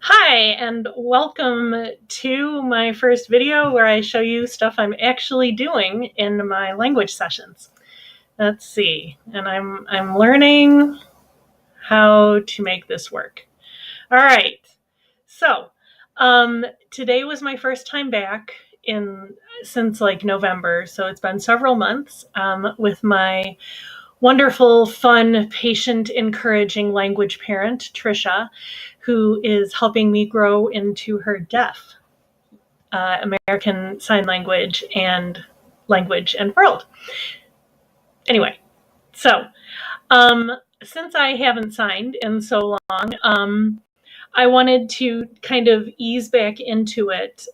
Hi, and welcome to my first video where I show you stuff I'm actually doing in my language sessions. Let's see, and I'm learning how to make this work. All right, so today was my first time back since like November, so it's been several months with my wonderful, fun, patient, encouraging language parent, Trisha, who is helping me grow into her deaf American Sign Language and world. Anyway, so since I haven't signed in so long, I wanted to kind of ease back into it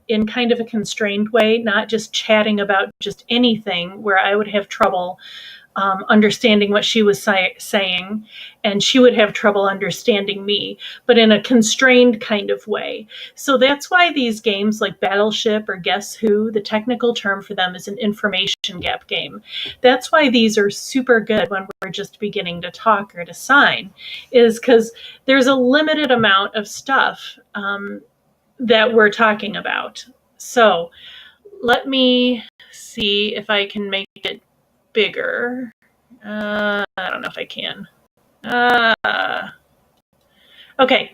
in kind of a constrained way, not just chatting about just anything where I would have trouble understanding what she was saying, and she would have trouble understanding me, but in a constrained kind of way. So that's why these games like Battleship or Guess Who, the technical term for them is an information gap game. That's why these are super good when we're just beginning to talk or to sign, is because there's a limited amount of stuff that we're talking about. So let me see if I can make it bigger. I don't know if I can. Okay,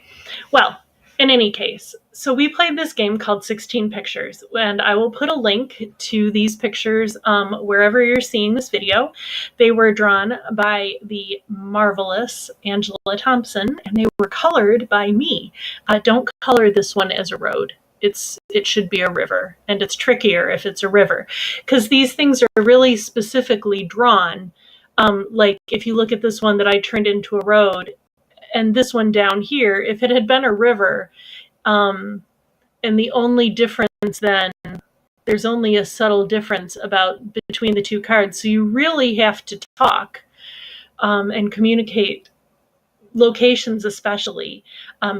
well, in any case, so we played this game called 16 Pictures, and I will put a link to these pictures wherever you're seeing this video. They were drawn by the marvelous Angela Thomson, and they were colored by me. Don't color this one as a road. It should be a river, and it's trickier if it's a river, because these things are really specifically drawn. Like if you look at this one that I turned into a road, and this one down here, if it had been a river, and the only difference then, there's only a subtle difference between the two cards. So you really have to talk and communicate locations, especially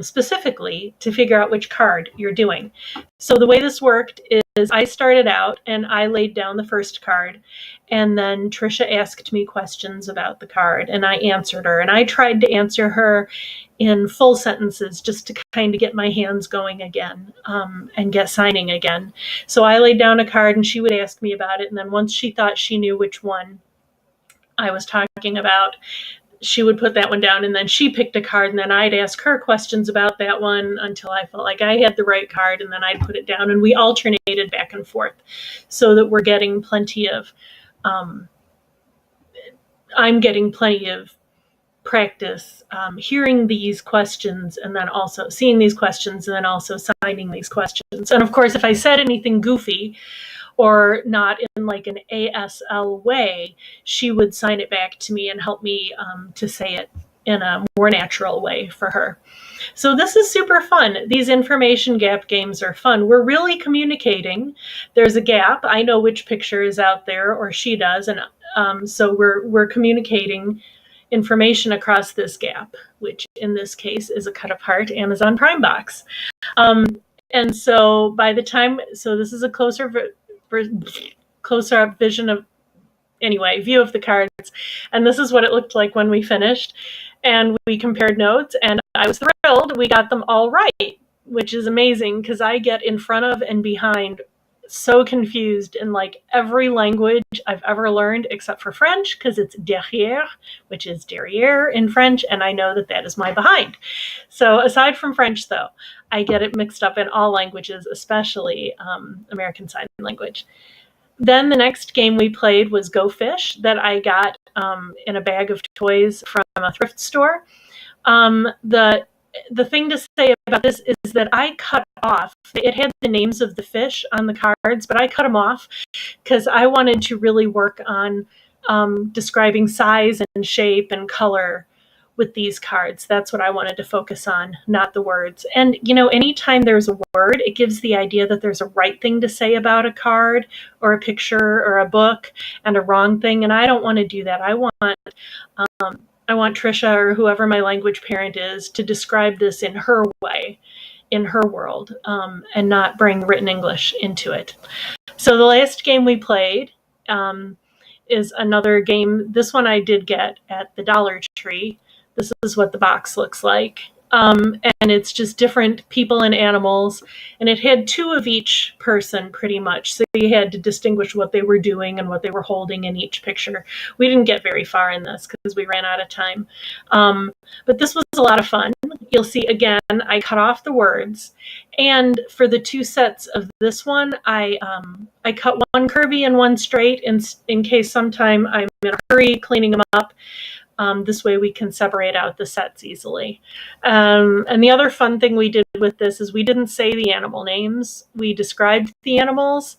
specifically, to figure out which card you're doing. So the way this worked is I started out and I laid down the first card, and then Trisha asked me questions about the card and I answered her, and I tried to answer her in full sentences just to kind of get my hands going again and get signing again. So I laid down a card and she would ask me about it, and then once she thought she knew which one I was talking about, she would put that one down, and then she picked a card, and then I'd ask her questions about that one until I felt like I had the right card, and then I'd put it down, and we alternated back and forth so that we're getting plenty of, I'm getting plenty of practice hearing these questions and then also seeing these questions and then also signing these questions. And of course, if I said anything goofy or not in like an ASL way, she would sign it back to me and help me to say it in a more natural way for her. So this is super fun. These information gap games are fun. We're really communicating. There's a gap. I know which picture is out there, or she does, and so we're communicating information across this gap, which in this case is a cut apart Amazon Prime box. And so by the time, so this is a closer up view of the cards, and this is what it looked like when we finished, and we compared notes, and I was thrilled we got them all right, which is amazing because I get in front of and behind so confused in like every language I've ever learned except for French, because it's derrière, which is derrière in French, and I know that that is my behind. So aside from French, though, I get it mixed up in all languages, especially American Sign Language. Then the next game we played was Go Fish, that I got in a bag of toys from a thrift store. The thing to say about this is that I cut off, it had the names of the fish on the cards, but I cut them off because I wanted to really work on describing size and shape and color with these cards. That's what I wanted to focus on, not the words. And, you know, anytime there's a word, it gives the idea that there's a right thing to say about a card or a picture or a book and a wrong thing. And I don't want to do that. I want Trisha or whoever my language parent is to describe this in her way, in her world, and not bring written English into it. So the last game we played is another game. This one I did get at the Dollar Tree. This is what the box looks like. and it's just different people and animals, and it had two of each person pretty much, so you had to distinguish what they were doing and what they were holding in each picture. We didn't get very far in this because we ran out of time, but this was a lot of fun. You'll see again I cut off the words, and for the two sets of this one I cut one curvy and one straight in case sometime I'm in a hurry cleaning them up. This way we can separate out the sets easily. And the other fun thing we did with this is we didn't say the animal names. We described the animals.